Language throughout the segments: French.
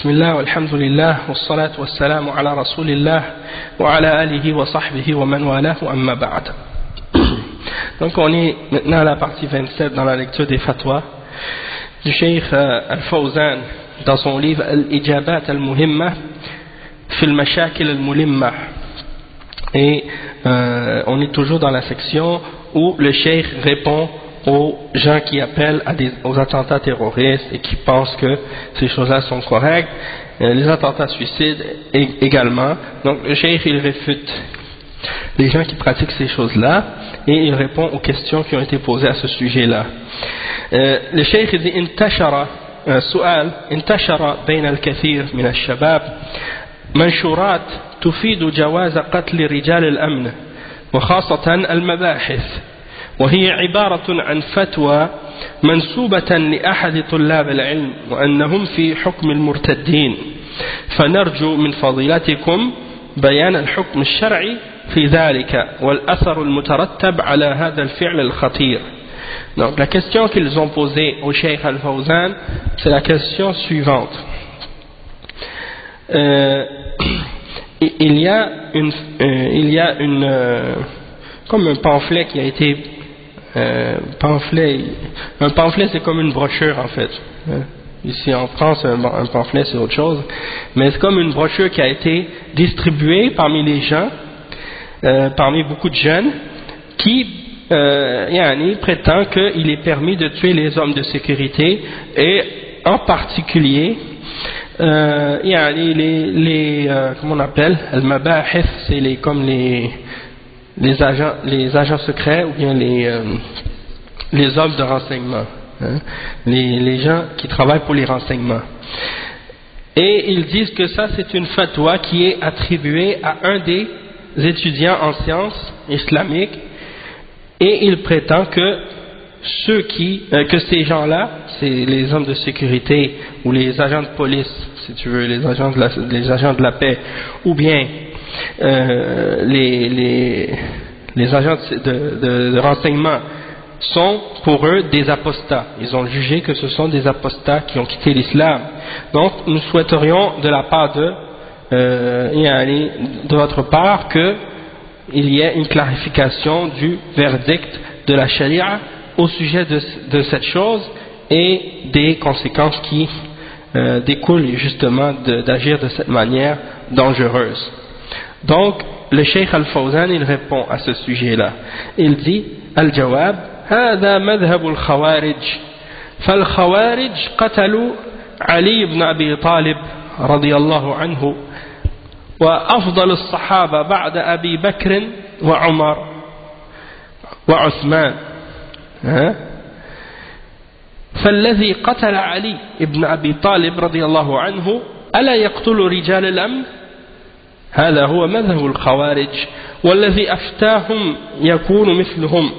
Bismillah, walhamdulillah, wassalatu wassalamu ala rasulillah, wa ala alihi wa sahbihi wa man walahu amma ba'd. Donc on est maintenant à la partie 27 dans la lecture des fatwas du Cheikh Al-Fawzan dans son livre Al-Ijabat Al-Muhimma fil Mashakil Al-Mulimma. Et on est toujours dans la section où le Cheikh répond aux gens qui appellent aux attentats terroristes et qui pensent que ces choses-là sont correctes, les attentats suicides également. Donc le Cheikh il réfute les gens qui pratiquent ces choses-là et il répond aux questions qui ont été posées à ce sujet-là. Le Cheikh dit انتشر سؤال انتشر بين الكثير من الشباب منشورات تفيد جواز قتل رجال الأمن وخاصة المباحث، وهي عبارة عن فتوى منسوبة لأحد طلاب العلم وأنهم في حكم المرتدين، فنرجو من فضيلتكم بيان الحكم الشرعي في ذلك والأثر المترتب على هذا الفعل الخطير. Donc la question qu'ils ont posée au Cheikh Al-Fawzan, c'est la question suivante. Il y a comme un pamphlet qui a été un pamphlet c'est comme une brochure en fait. Ici en France un pamphlet c'est autre chose, mais c'est comme une brochure qui a été distribuée parmi les gens, parmi beaucoup de jeunes qui prétend qu'il est permis de tuer les hommes de sécurité et en particulier comment on appelle al-mabahith, c'est comme les agents secrets ou bien les hommes de renseignement, hein, les gens qui travaillent pour les renseignements. Et ils disent que ça c'est une fatwa qui est attribuée à un des étudiants en sciences islamiques, et il prétend que que ces gens-là, c'est les hommes de sécurité ou les agents de police, si tu veux, les agents de la paix, ou bien les agents de renseignement sont pour eux des apostats. Ils ont jugé que ce sont des apostats qui ont quitté l'islam. Donc nous souhaiterions de la part de votre part qu'il y ait une clarification du verdict de la charia au sujet de cette chose et des conséquences qui découlent justement d'agir de cette manière dangereuse. Donc le Cheikh Al-Fawzan il répond à ce sujet-là. Il dit Al-Jawab هذا مذهب الخوارج فالخوارج قتلوا علي بن أبي طالب رضي الله عنه وأفضل الصحابة بعد أبي بكر وعمر وعثمان، فالذي قتل علي بن أبي طالب رضي الله عنه ألا يقتل رجال الأمن؟ هذا هو مذهب الخوارج، والذي أفتاهم يكون مثلهم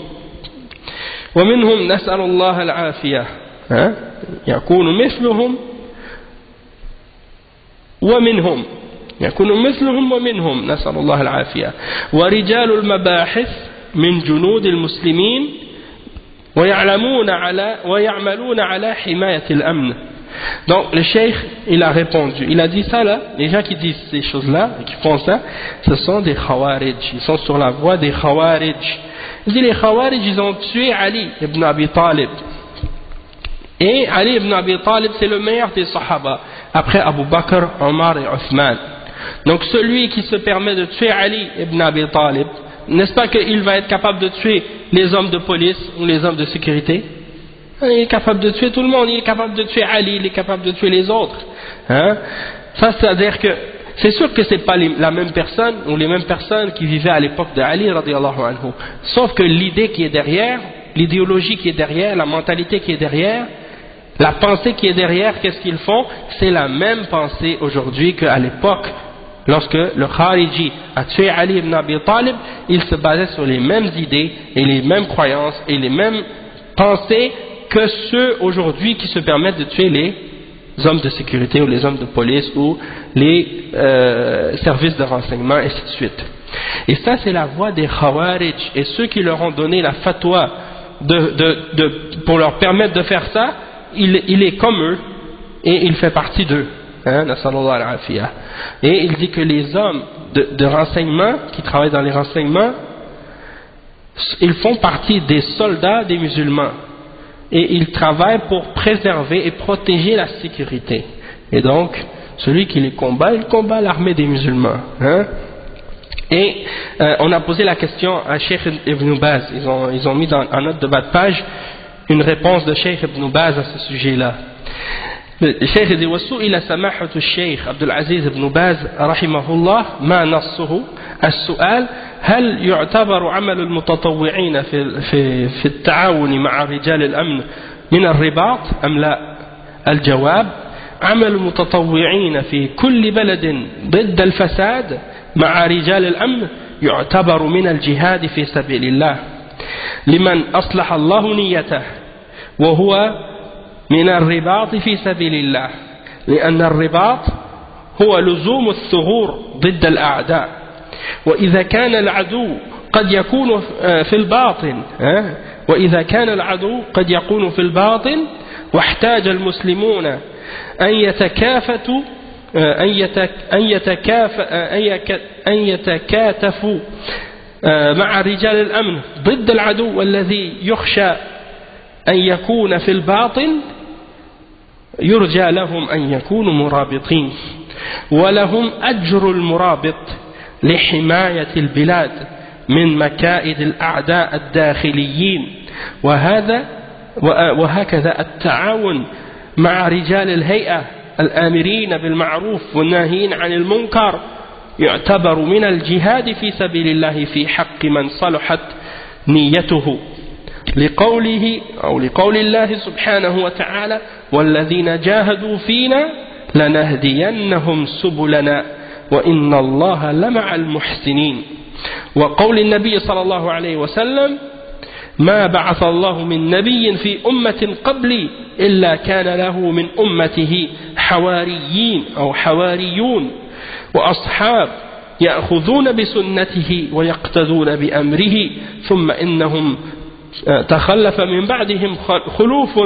ومنهم نسأل الله العافية، يكون مثلهم ومنهم نسأل الله العافية، ورجال المباحث من جنود المسلمين ويعملون على حماية الأمن. Donc le cheikh il a répondu, il a dit ça là, les gens qui disent ces choses là et qui font ça, ce sont des khawarij, ils sont sur la voie des khawarij. Il dit les khawarij ils ont tué Ali ibn Abi Talib, et Ali ibn Abi Talib c'est le meilleur des sahaba après Abu Bakr, Omar et Othman. Donc celui qui se permet de tuer Ali ibn Abi Talib, n'est-ce pas qu'il va être capable de tuer les hommes de police ou les hommes de sécurité? Il est capable de tuer tout le monde, il est capable de tuer Ali, il est capable de tuer les autres. Ça c'est-à-dire que c'est sûr que c'est pas la même personne ou les mêmes personnes qui vivaient à l'époque de Ali radiyallahu anhu. Sauf que l'idée qui est derrière, l'idéologie qui est derrière, la mentalité qui est derrière, la pensée qui est derrière, qu'est-ce qu'ils font? C'est la même pensée aujourd'hui qu'à l'époque. Lorsque le Khariji a tué Ali ibn Abi Talib, il se basait sur les mêmes idées et les mêmes croyances et les mêmes pensées que ceux aujourd'hui qui se permettent de tuer les hommes de sécurité ou les hommes de police ou les services de renseignement et ainsi de suite. Et ça c'est la voie des Khawarij, et ceux qui leur ont donné la fatwa pour leur permettre de faire ça, il est comme eux et il fait partie d'eux. hein, et il dit que les hommes de renseignement qui travaillent dans les renseignements, ils font partie des soldats des musulmans et ils travaillent pour préserver et protéger la sécurité. Et donc celui qui les combat, il combat l'armée des musulmans, hein. Et on a posé la question à Cheikh Ibn Baz, ils ont mis en note de bas de page une réponse de Cheikh Ibn Baz à ce sujet-là. Le Cheikh dit وسئل سماحة الشيخ عبد العزيز بن باز رحمه الله ما نصه السؤال هل يعتبر عمل المتطوعين في التعاون مع رجال الأمن من الرباط أم لا؟ الجواب عمل المتطوعين في كل بلد ضد الفساد مع رجال الأمن يعتبر من الجهاد في سبيل الله لمن أصلح الله نيته وهو من الرباط في سبيل الله لأن الرباط هو لزوم الثغور ضد الأعداء وإذا كان العدو قد يكون في الباطن وإذا كان العدو قد يكون في الباطن واحتاج المسلمون أن يتكاتفوا مع رجال الأمن ضد العدو الذي يخشى أن يكون في الباطن يرجى لهم أن يكونوا مرابطين ولهم أجر المرابط لحماية البلاد من مكائد الأعداء الداخليين وهكذا التعاون مع رجال الهيئة الآمرين بالمعروف والناهين عن المنكر يعتبر من الجهاد في سبيل الله في حق من صلحت نيته لقوله أو لقول الله سبحانه وتعالى والذين جاهدوا فينا لنهدينهم سبلنا وإن الله لمع المحسنين وقول النبي صلى الله عليه وسلم ما بعث الله من نبي في أمة قبلي إلا كان له من أمته حواريين أو حواريون وأصحاب يأخذون بسنته ويقتدون بأمره ثم إنهم تخلف من بعدهم خلوف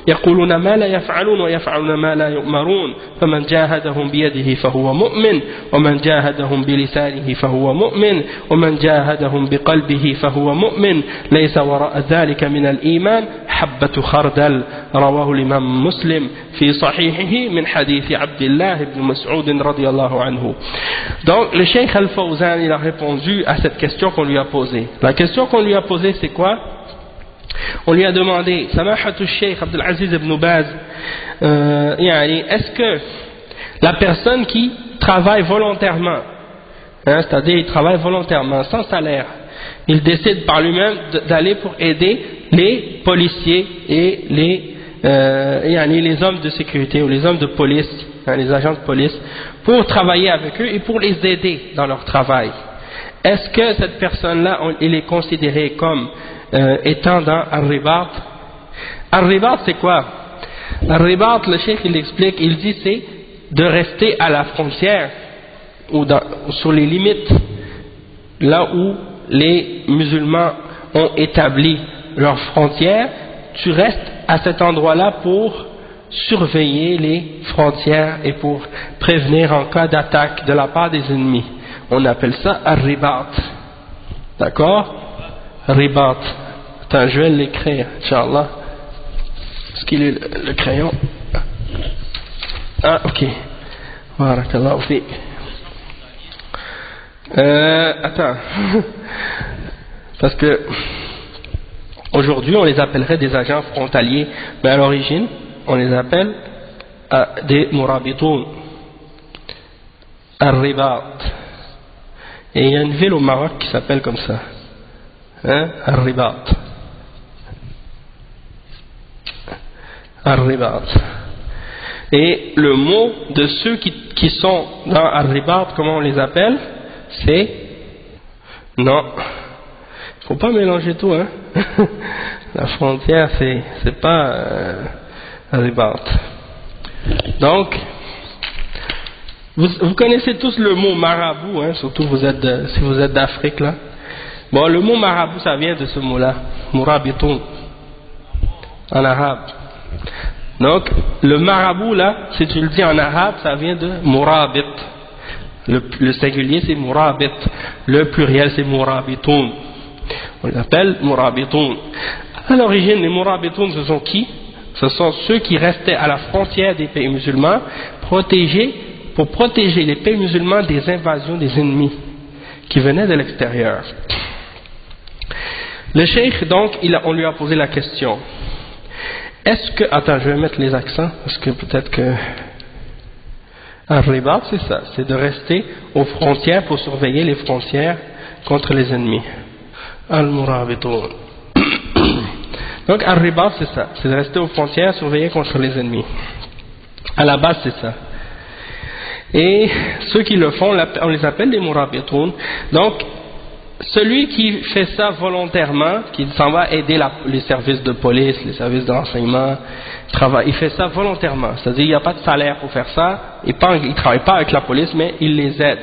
يقولون ما لا يفعلون ويفعلون ما لا يؤمرون فمن جاهدهم بيده فهو مؤمن ومن جاهدهم بلسانه فهو مؤمن ومن جاهدهم بقلبه فهو مؤمن ليس وراء ذلك من الإيمان حبة خردل رواه الإمام مسلم في صحيحه من حديث عبد الله بن مسعود رضي الله عنه. Donc le Cheikh Al-Fawzan il a répondu à cette question qu'on lui a posée. La question qu'on lui a posée c'est quoi? On lui a demandé, Samahatu Sheikh Abdul Aziz ibn Baz, est-ce que la personne qui travaille volontairement, c'est-à-dire il travaille volontairement, sans salaire, il décide par lui-même d'aller pour aider les policiers et les hommes de sécurité ou les hommes de police, les agents de police, pour travailler avec eux et pour les aider dans leur travail. Est-ce que cette personne-là, il est considéré comme étant dans Al-Ribat? Al-Ribat c'est quoi? Al-Ribat, le cheikh il explique, il dit c'est de rester à la frontière ou sur les limites là où les musulmans ont établi leurs frontières, tu restes à cet endroit-là pour surveiller les frontières et pour prévenir en cas d'attaque de la part des ennemis. On appelle ça Al-Ribat. D'accord? Ribat. Attends, je vais l'écrire, Inch'Allah. Est-ce qu'il est le crayon? Ah, ok. Barakallahu fiqh. Attends. Parce que aujourd'hui, on les appellerait des agents frontaliers, mais à l'origine, on les appelle des murabitoun. Al-Ribat. Et il y a une ville au Maroc qui s'appelle comme ça. Al-Ribat. Al-Ribat. Et le mot de ceux qui sont dans Al-Ribat, comment on les appelle? C'est... Non. Il ne faut pas mélanger tout, hein. La frontière, c'est pas Al-Ribat. Donc, vous connaissez tous le mot marabout, hein, surtout si vous êtes d'Afrique, là. Bon, le mot marabout, ça vient de ce mot-là, murabitoun, en arabe. Donc, le marabout là, si tu le dis en arabe, ça vient de murabit. Le singulier c'est murabit, le pluriel c'est murabitoun. On l'appelle murabitoun. À l'origine, les murabitoun, ce sont qui? Ce sont ceux qui restaient à la frontière des pays musulmans, pour protéger les pays musulmans des invasions des ennemis qui venaient de l'extérieur. Le cheikh, donc, on lui a posé la question. Est-ce que... Attends, je vais mettre les accents, parce que peut-être que... Al-Ribat, c'est ça, c'est de rester aux frontières pour surveiller les frontières contre les ennemis. Al-Murabitoun. Donc, Al-Ribat, c'est ça, c'est de rester aux frontières, surveiller contre les ennemis. À la base, c'est ça. Et ceux qui le font, on les appelle les Murabitoun. Donc, celui qui fait ça volontairement, qui s'en va aider les services de police, les services de renseignement, il fait ça volontairement. C'est-à-dire, il n'y a pas de salaire pour faire ça, il ne travaille pas avec la police, mais il les aide.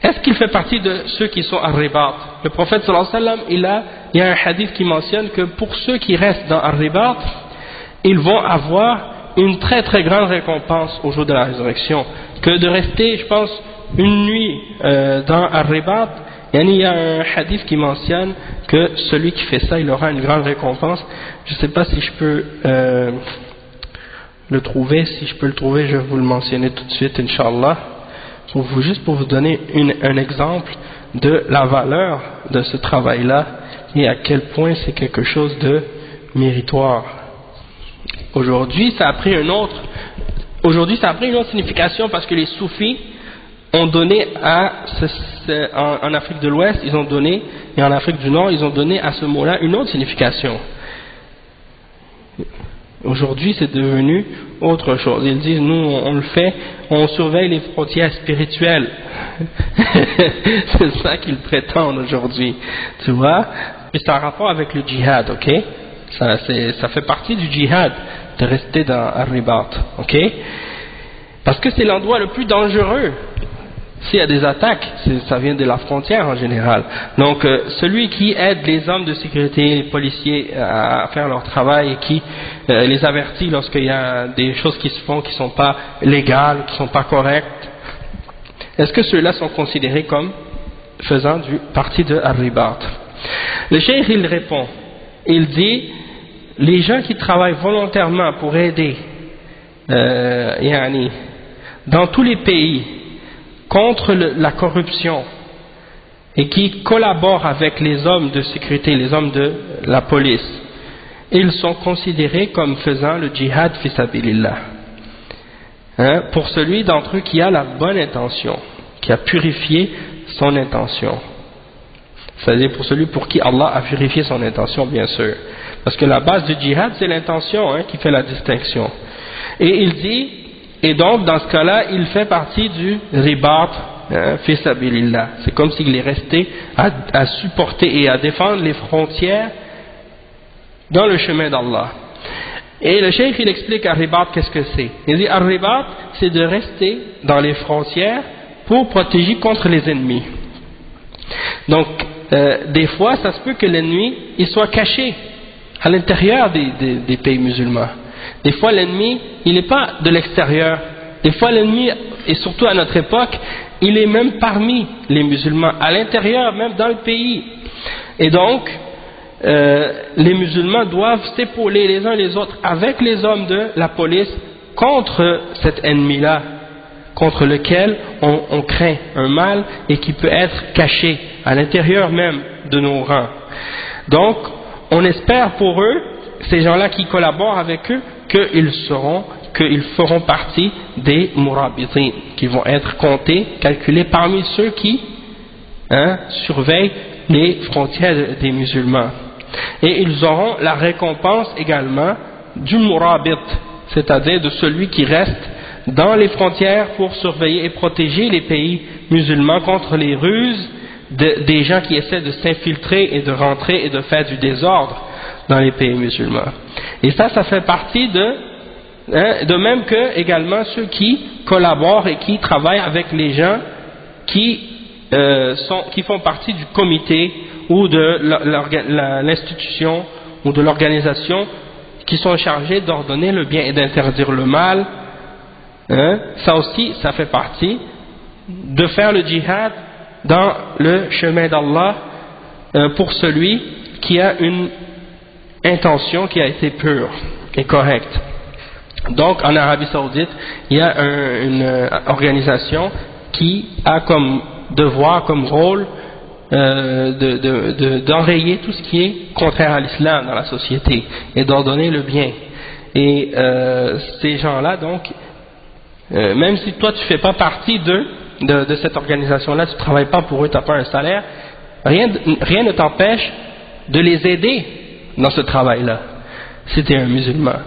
Est-ce qu'il fait partie de ceux qui sont Ar-Ribat? Le prophète sallallahu alayhi wa sallam, il y a un hadith qui mentionne que pour ceux qui restent dans Ar-Ribat, ils vont avoir une très très grande récompense au jour de la résurrection, que de rester, je pense, une nuit dans Ar-Ribat. Il y a un hadith qui mentionne que celui qui fait ça, il aura une grande récompense. Je ne sais pas si je peux le trouver. Si je peux le trouver, je vais vous le mentionner tout de suite, Inch'Allah. Juste pour vous donner un exemple de la valeur de ce travail-là et à quel point c'est quelque chose de méritoire. Aujourd'hui, ça a pris une autre signification parce que les soufis ont donné en Afrique de l'Ouest, ils ont donné, et en Afrique du Nord, ils ont donné à ce mot-là une autre signification. Aujourd'hui, c'est devenu autre chose. Ils disent, nous, on le fait, on surveille les frontières spirituelles. C'est ça qu'ils prétendent aujourd'hui. Tu vois? Et c'est en rapport avec le djihad, ok? Ça fait partie du djihad de rester dans Ar-Ribat, ok? Parce que c'est l'endroit le plus dangereux. S'il y a des attaques, ça vient de la frontière en général. Donc, celui qui aide les hommes de sécurité, les policiers à faire leur travail et qui les avertit lorsqu'il y a des choses qui se font qui ne sont pas légales, qui ne sont pas correctes, est-ce que ceux-là sont considérés comme faisant partie de Ar-Ribat? Le cheikh, il répond, il dit, les gens qui travaillent volontairement pour aider dans tous les pays contre la corruption et qui collaborent avec les hommes de sécurité, les hommes de la police, ils sont considérés comme faisant le djihad fi sabilillah. Pour celui d'entre eux qui a la bonne intention, qui a purifié son intention. C'est-à-dire pour celui pour qui Allah a purifié son intention, bien sûr. Parce que la base du djihad, c'est l'intention qui fait la distinction. Et il dit, et donc dans ce cas-là, il fait partie du ribat fi sabilillah. C'est comme s'il est resté à supporter et à défendre les frontières dans le chemin d'Allah. Et le cheikh, il explique Ar-Ribat, qu'est-ce que c'est? Il dit Ar-Ribat, c'est de rester dans les frontières pour protéger contre les ennemis. Donc, des fois, ça se peut que l'ennemi il soit caché à l'intérieur des pays musulmans. Des fois, l'ennemi, il n'est pas de l'extérieur. Des fois, l'ennemi, et surtout à notre époque, il est même parmi les musulmans, à l'intérieur, même dans le pays. Et donc, les musulmans doivent s'épauler les uns les autres avec les hommes de la police contre cet ennemi-là, contre lequel on craint un mal et qui peut être caché à l'intérieur même de nos rangs. Donc, on espère pour eux, ces gens-là qui collaborent avec eux, qu'ils feront partie des murabitin, qui vont être comptés, calculés parmi ceux qui surveillent les frontières des musulmans. Et ils auront la récompense également du murabit, c'est-à-dire de celui qui reste dans les frontières pour surveiller et protéger les pays musulmans contre les ruses des gens qui essaient de s'infiltrer et de rentrer et de faire du désordre dans les pays musulmans. Et ça fait partie de même que également ceux qui collaborent et qui travaillent avec les gens qui font partie du comité ou de l'institution ou de l'organisation qui sont chargés d'ordonner le bien et d'interdire le mal, hein, ça aussi, ça fait partie de faire le djihad dans le chemin d'Allah pour celui qui a une intention qui a été pure et correcte. Donc en Arabie Saoudite, il y a une organisation qui a comme devoir, comme rôle d'enrayer tout ce qui est contraire à l'islam dans la société et d'ordonner le bien. Et ces gens-là, donc, même si toi tu fais pas partie de cette organisation-là, tu travailles pas pour eux, tu n'as pas un salaire, rien ne t'empêche de les aider dans ce travail-là, si tu es un musulman.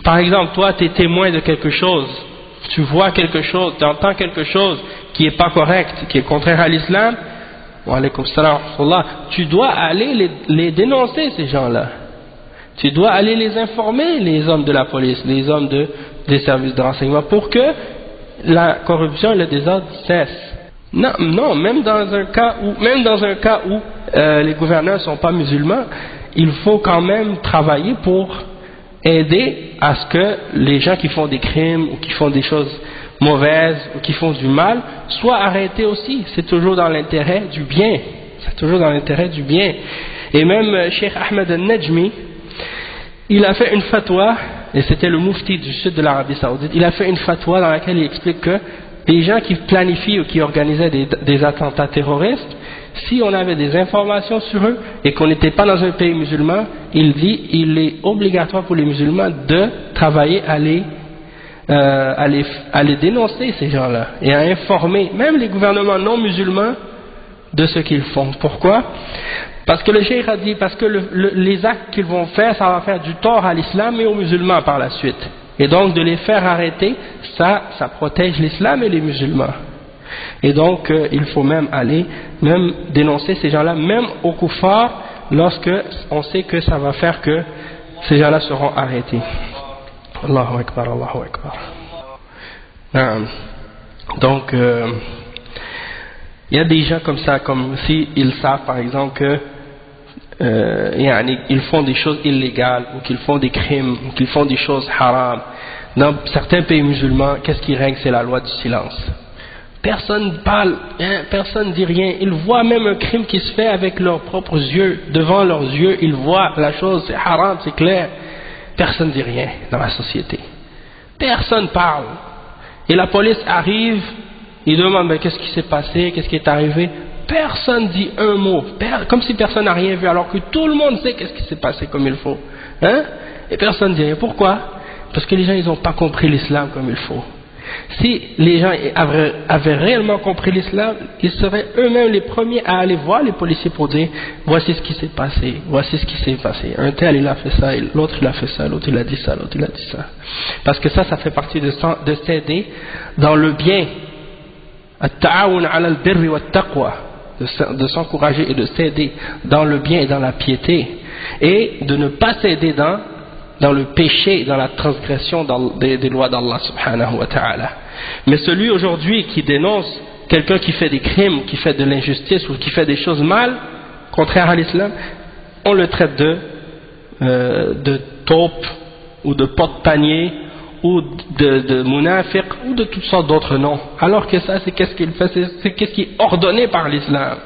Par exemple, toi, tu es témoin de quelque chose, tu vois quelque chose, tu entends quelque chose qui n'est pas correct, qui est contraire à l'islam, wa alaykum salam wa rahmatullah, tu dois aller les dénoncer, ces gens-là. Tu dois aller les informer, les hommes de la police, les hommes des services de renseignement, pour que la corruption et le désordre cessent. Non, même dans un cas où les gouverneurs ne sont pas musulmans, il faut quand même travailler pour aider à ce que les gens qui font des crimes ou qui font des choses mauvaises ou qui font du mal soient arrêtés aussi. C'est toujours dans l'intérêt du bien. C'est toujours dans l'intérêt du bien. Et même Cheikh Ahmed al-Najmi, il a fait une fatwa, et c'était le mufti du sud de l'Arabie Saoudite, il a fait une fatwa dans laquelle il explique que les gens qui planifient ou qui organisaient des attentats terroristes, si on avait des informations sur eux et qu'on n'était pas dans un pays musulman, il dit il est obligatoire pour les musulmans de travailler à les dénoncer, ces gens-là, et à informer même les gouvernements non musulmans de ce qu'ils font. Pourquoi? Parce que le cheikh a dit, parce que les actes qu'ils vont faire, ça va faire du tort à l'islam et aux musulmans par la suite. Et donc de les faire arrêter, ça protège l'islam et les musulmans. Et donc il faut même même dénoncer ces gens-là, même aux kuffars, lorsque on sait que ça va faire que ces gens-là seront arrêtés. Allahu Akbar, Allahu Akbar. Donc il y a des gens comme ça, comme si ils savent par exemple que ils font des choses illégales, ou qu'ils font des crimes, ou qu'ils font des choses haram. Dans certains pays musulmans, qu'est-ce qui règne? C'est la loi du silence. Personne ne parle, personne ne dit rien. Ils voient même un crime qui se fait avec leurs propres yeux, devant leurs yeux, ils voient la chose, c'est haram, c'est clair. Personne ne dit rien dans la société. Personne ne parle. Et la police arrive, ils demandent qu'est-ce qui s'est passé, qu'est-ce qui est arrivé. Personne dit un mot, comme si personne n'a rien vu, alors que tout le monde sait qu'est-ce qui s'est passé comme il faut. Et personne ne dit rien. Pourquoi? Parce que les gens, ils n'ont pas compris l'islam comme il faut. Si les gens avaient réellement compris l'islam, ils seraient eux-mêmes les premiers à aller voir les policiers pour dire voici ce qui s'est passé, voici ce qui s'est passé. Un tel il a fait ça, l'autre il a fait ça, l'autre il a dit ça, l'autre il a dit ça. Parce que ça fait partie de s'aider dans le bien. At-ta'awun 'ala al-birri wat-taqwa, de s'encourager et de s'aider dans le bien et dans la piété, et de ne pas s'aider dans le péché, dans la transgression des lois d'Allah subhanahu wa ta'ala. Mais celui aujourd'hui qui dénonce quelqu'un qui fait des crimes, qui fait de l'injustice ou qui fait des choses mal, contraires à l'islam, on le traite de taupe ou de porte-panier ou de munafiq ou de toutes sortes d'autres noms. Alors que ça, c'est qu'est-ce qu'il fait, c'est qu'est-ce qui est ordonné par l'islam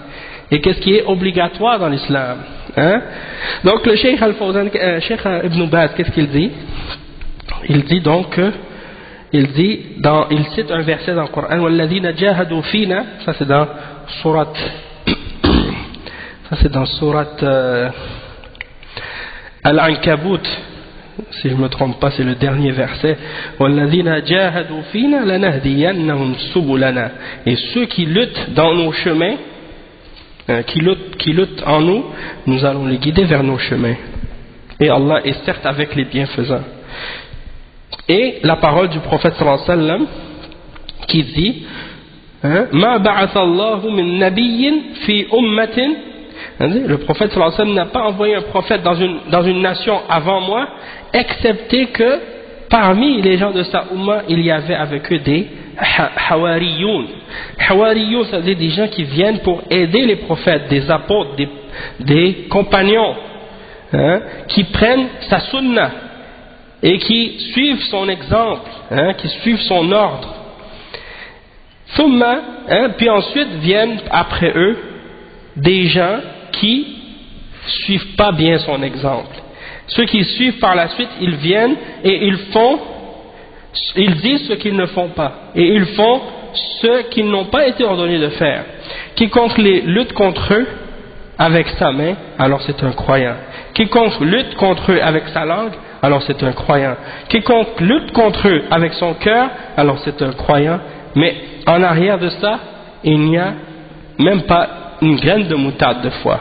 et qu'est-ce qui est obligatoire dans l'islam. Donc le Cheikh Al-Fawzan, Cheikh Ibn Baz, qu'est-ce qu'il dit? Il dit donc, il cite un verset dans le Coran, وَالَّذِينَ جَاهَدُوا فِينَا, ça c'est dans sourate Al-Ankabut, si je ne me trompe pas, c'est le dernier verset. وَالَّذِينَ جَاهَدُوا فِينَا لَنَهْدِيَنَّهُمْ سُبُلَنَا. Et ceux qui luttent dans nos chemins, qui luttent en nous, nous allons les guider vers nos chemins. Et Allah est certes avec les bienfaisants. Et la parole du prophète sallallahu alayhi wa sallam qui dit Ma ba'atha Allahu min nabiyyin fi ummatin. Le prophète sallallahu alayhi wa sallam n'a pas envoyé un prophète dans une nation avant moi, excepté que parmi les gens de sa umma, il y avait avec eux des hawariyoun. Hawariyoun, c'est-à-dire des gens qui viennent pour aider les prophètes, des apôtres, des compagnons, qui prennent sa sunna et qui suivent son exemple, qui suivent son ordre. Puis ensuite viennent après eux des gens qui suivent pas bien son exemple. Ceux qui suivent par la suite, ils viennent et ils disent ce qu'ils ne font pas, et ils font ce qu'ils n'ont pas été ordonnés de faire. Quiconque lutte contre eux avec sa main, alors c'est un croyant. Quiconque lutte contre eux avec sa langue, alors c'est un croyant. Quiconque lutte contre eux avec son cœur, alors c'est un croyant. Mais en arrière de ça, il n'y a même pas une graine de moutarde de foi.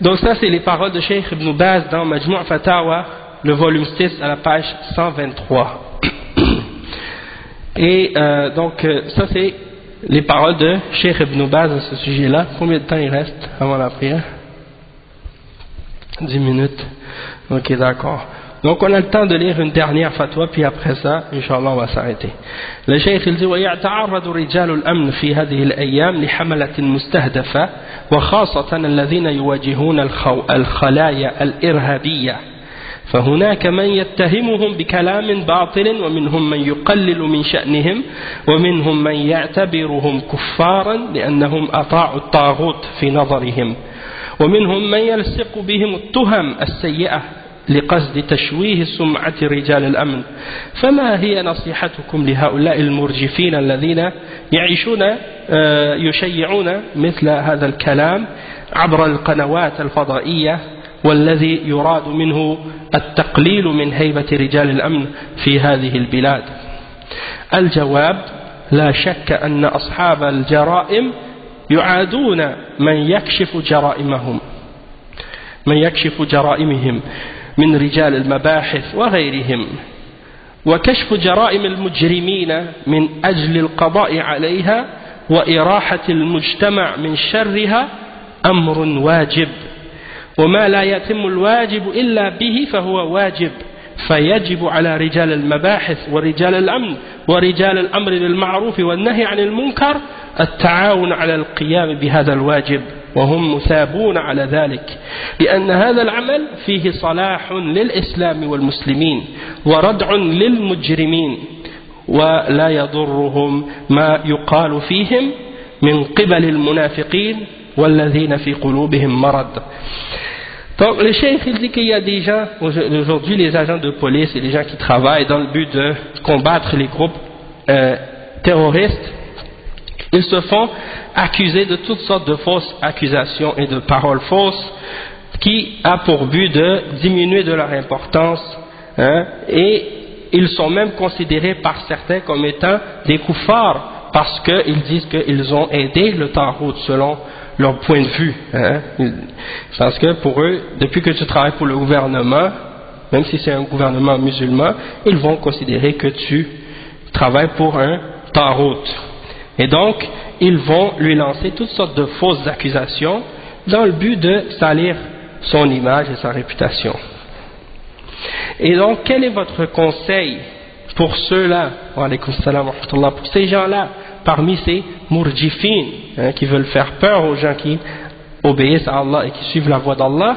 Donc ça, c'est les paroles de Cheikh Ibn Baz dans Majmu' Fatawa, le volume 6 à la page 123. Et donc ça, c'est les paroles de Cheikh Ibn Baz à ce sujet-là. Combien de temps il reste avant la prière? 10 minutes. Ok, d'accord. Donc on a le temps de lire une dernière fatwa, puis après ça, Inch'Allah, on va s'arrêter. Le Cheikh il dit ويتعرض رجال الأمن في هذه الأيام لحملة مستهدفة وخاصة الذين يواجهون الخلايا الإرهابية فهناك من يتهمهم بكلام باطل ومنهم من يقلل من شأنهم ومنهم من يعتبرهم كفارا لأنهم أطاعوا الطاغوت في نظرهم ومنهم من يلصق بهم التهم السيئة لقصد تشويه سمعة رجال الأمن فما هي نصيحتكم لهؤلاء المرجفين الذين يشيعون مثل هذا الكلام عبر القنوات الفضائية والذي يراد منه التقليل من هيبة رجال الأمن في هذه البلاد؟ الجواب: لا شك أن أصحاب الجرائم يعادون من يكشف جرائمهم من رجال المباحث وغيرهم، وكشف جرائم المجرمين من أجل القضاء عليها وإراحة المجتمع من شرها أمر واجب، وما لا يتم الواجب إلا به فهو واجب، فيجب على رجال المباحث ورجال الأمن ورجال الأمر بالمعروف والنهي عن المنكر التعاون على القيام بهذا الواجب، وهم مثابون على ذلك، لأن هذا العمل فيه صلاح للإسلام والمسلمين وردع للمجرمين، ولا يضرهم ما يقال فيهم من قبل المنافقين والذين في قلوبهم مرض. Donc le cheikh il dit qu'il y a des gens, aujourd'hui les agents de police et les gens qui travaillent dans le but de combattre les groupes terroristes, ils se font accuser de toutes sortes de fausses accusations et de paroles fausses qui a pour but de diminuer de leur importance, et ils sont même considérés par certains comme étant des koufars parce qu'ils disent qu'ils ont aidé le Tarout selon leur point de vue, parce que pour eux, depuis que tu travailles pour le gouvernement, même si c'est un gouvernement musulman, ils vont considérer que tu travailles pour un Tarout, et donc ils vont lui lancer toutes sortes de fausses accusations dans le but de salir son image et sa réputation. Et donc quel est votre conseil pour ceux-là, pour ces gens-là, parmi ces murjifin, qui veulent faire peur aux gens qui obéissent à Allah et qui suivent la voie d'Allah,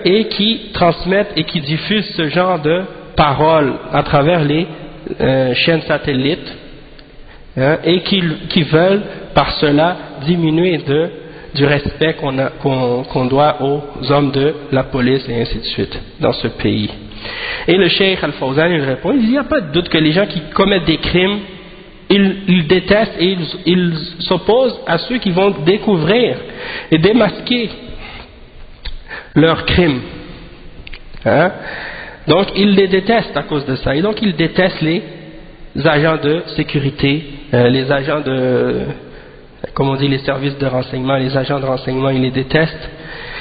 et qui transmettent et qui diffusent ce genre de paroles à travers les chaînes satellites, et qui veulent par cela diminuer du respect qu'on doit aux hommes de la police et ainsi de suite dans ce pays. Et le Cheikh Al-Fawzan il répond, il dit, il n'y a pas de doute que les gens qui commettent des crimes, ils détestent et ils s'opposent à ceux qui vont découvrir et démasquer leurs crimes. Donc ils les détestent à cause de ça, et donc ils détestent les agents de sécurité, les agents de, comme on dit, les services de renseignement, les agents de renseignement, ils les détestent,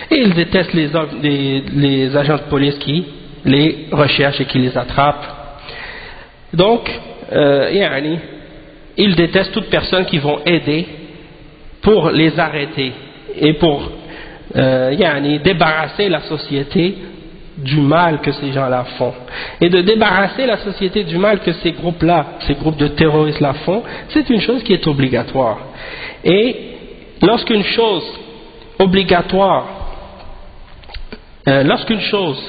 et ils détestent les agents de police qui les recherchent et qui les attrapent. Donc ils détestent toute personne qui vont aider pour les arrêter et pour débarrasser la société du mal que ces gens-là font. Et de débarrasser la société du mal que ces groupes-là, ces groupes de terroristes-là font, c'est une chose qui est obligatoire. Et lorsqu'une chose obligatoire, lorsqu'une chose,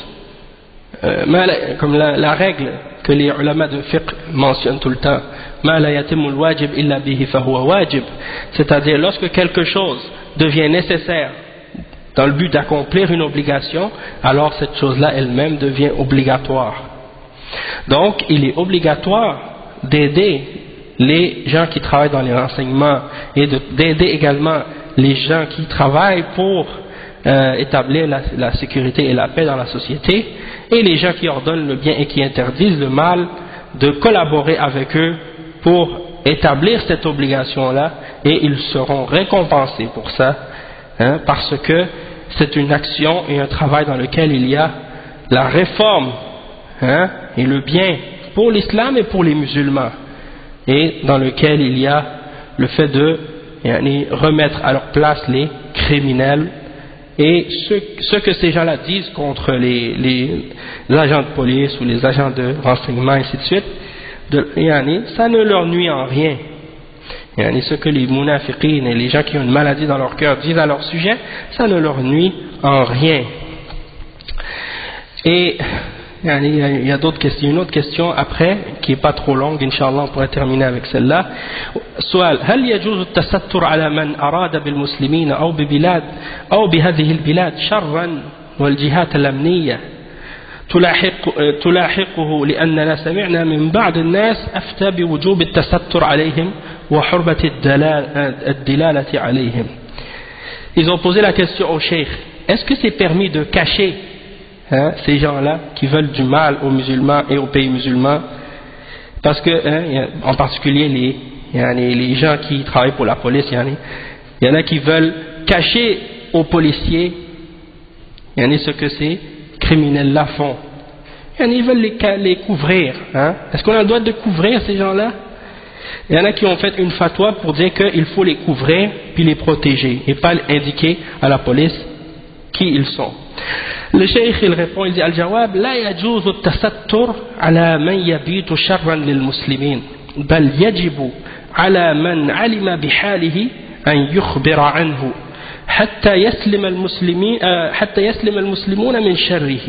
comme la règle que les ulama de fiqh mentionnent tout le temps, c'est-à-dire lorsque quelque chose devient nécessaire dans le but d'accomplir une obligation, alors cette chose-là elle-même devient obligatoire. Donc il est obligatoire d'aider les gens qui travaillent dans les renseignements et d'aider également les gens qui travaillent pour établir la sécurité et la paix dans la société, et les gens qui ordonnent le bien et qui interdisent le mal, de collaborer avec eux pour établir cette obligation-là, et ils seront récompensés pour ça, parce que c'est une action et un travail dans lequel il y a la réforme et le bien pour l'islam et pour les musulmans, et dans lequel il y a le fait de remettre à leur place les criminels et ce que ces gens-là disent contre les agents de police ou les agents de renseignement, ainsi de suite, ça ne leur nuit en rien. Ce que les munafiqines et les gens qui ont une maladie dans leur cœur disent à leur sujet, ça ne leur nuit en rien. Et il y a d'autres questions, une autre question après qui n'est pas trop longue, Inch'Allah on pourrait terminer avec celle-là. سؤال: هل يجوز التستر على من أراد بالمسلمين أو ببلاد أو بهذه البلاد شرا والجهات الأمنية تلاحقه لأننا سمعنا من بعض الناس أفتى بوجوب التستر عليهم وحرمة الدلالة عليهم. Ils ont posé la question au cheikh: est-ce que c'est permis de cacher ces gens-là qui veulent du mal aux musulmans et aux pays musulmans, parce que en particulier les gens qui travaillent pour la police, il y en a qui veulent cacher aux policiers ce que ces criminels-là font, ils veulent les couvrir. Est-ce qu'on a le droit de couvrir ces gens-là? Il y en a qui ont fait une fatwa pour dire qu'il faut les couvrir puis les protéger et pas indiquer à la police qui ils sont. Le cheikh il répond, il dit: Al-Jawab, la yajuzu at-tasattur ala man yabitu sharran lil muslimin, bal yajibu ala man alima bihalihi an yukhbira anhu حتى يسلم المسلمون من شره.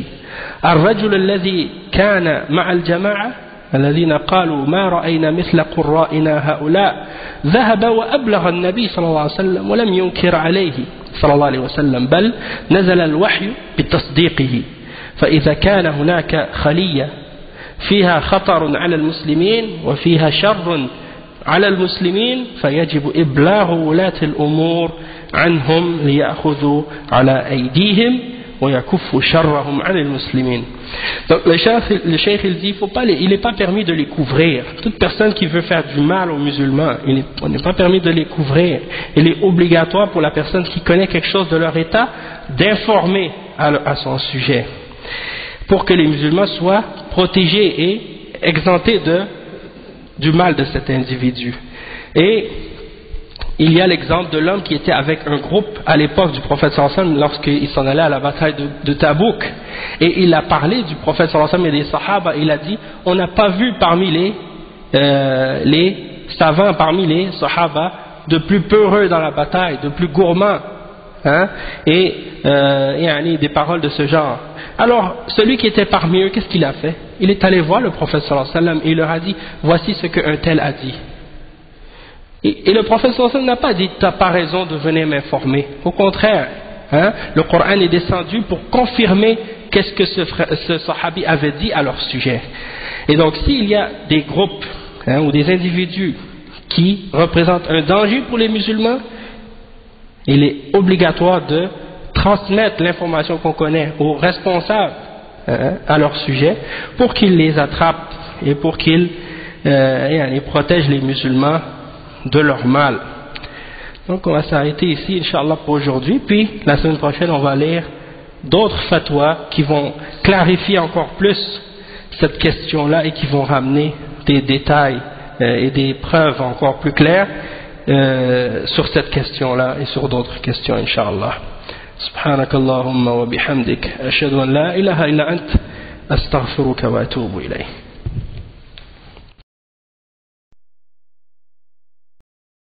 الرجل الذي كان مع الجماعة الذين قالوا ما رأينا مثل قرائنا هؤلاء ذهب وأبلغ النبي صلى الله عليه وسلم ولم ينكر عليه صلى الله عليه وسلم، بل نزل الوحي بتصديقه. فإذا كان هناك خلية فيها خطر على المسلمين وفيها شر على المسلمين فيجب إبلاغ ولاة الأمور عنهم ليأخذوا على أيديهم ويكفوا شرهم عن المسلمين. Donc le cheikh il dit il n'est pas permis de les couvrir. Toute personne qui veut faire du mal aux musulmans, on n'est pas permis de les couvrir. Il est obligatoire pour la personne qui connaît quelque chose de leur état d'informer à son sujet, pour que les musulmans soient protégés et exemptés du mal de cet individu. Et il y a l'exemple de l'homme qui était avec un groupe à l'époque du prophète sallallahu alayhi wa sallam lorsqu'il s'en allait à la bataille de Tabouk, et il a parlé du prophète sallallahu alayhi wa sallam et des sahaba. Il a dit: on n'a pas vu parmi les savants, parmi les sahaba, de plus peureux dans la bataille, de plus gourmands, et des paroles de ce genre. Alors celui qui était parmi eux, qu'est-ce qu'il a fait? Il est allé voir le prophète sallallahu alayhi wa sallam et il leur a dit: voici ce qu'un tel a dit. Et le prophète sallallahu alayhi wa sallam n'a pas dit: tu n'as pas raison de venir m'informer. Au contraire, le Coran est descendu pour confirmer qu'est-ce que ce sahabi avait dit à leur sujet. Et donc s'il y a des groupes ou des individus qui représentent un danger pour les musulmans, il est obligatoire de transmettre l'information qu'on connaît aux responsables à leur sujet, pour qu'ils les attrapent et pour qu'ils protègent les musulmans de leur mal. Donc on va s'arrêter ici Inch'Allah pour aujourd'hui, puis la semaine prochaine on va lire d'autres fatwas qui vont clarifier encore plus cette question là et qui vont ramener des détails et des preuves encore plus claires sur cette question là et sur d'autres questions Inch'Allah. Subhanakallahumma wa bihamdik ashhadu an la ilaha illa ant astaghfiruka wa atubu ilayk.